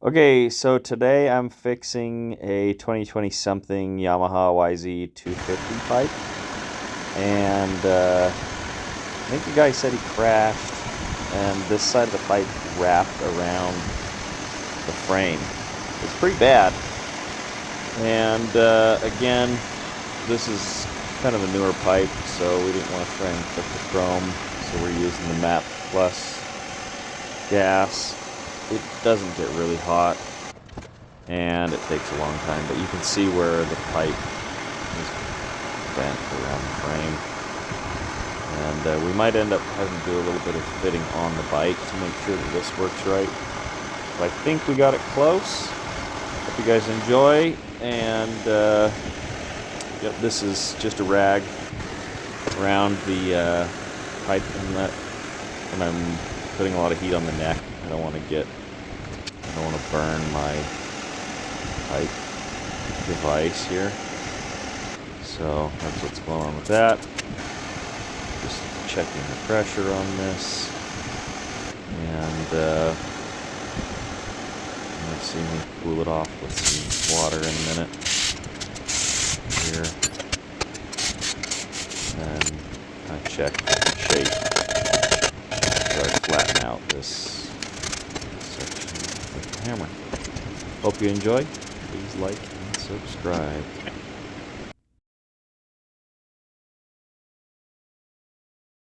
Okay, so today I'm fixing a 2020 something Yamaha YZ250 pipe, and I think the guy said he crashed, and this side of the pipe wrapped around the frame. It's pretty bad, and again, this is kind of a newer pipe, so we didn't want to try and cook the chrome, so we're using the MAP Plus gas. It doesn't get really hot, and it takes a long time, but you can see where the pipe is bent around the frame. And we might end up having to do a little bit of fitting on the bike to make sure that this works right. But I think we got it close. Hope you guys enjoy, and yep, this is just a rag around the pipe inlet, and I'm putting a lot of heat on the neck. I don't want to burn my pipe device here. So that's what's going on with that. Just checking the pressure on this. And let's see me cool it off with some water in a minute. Here. And I check shape. So I flatten out this section with the hammer. Hope you enjoy. Please like and subscribe.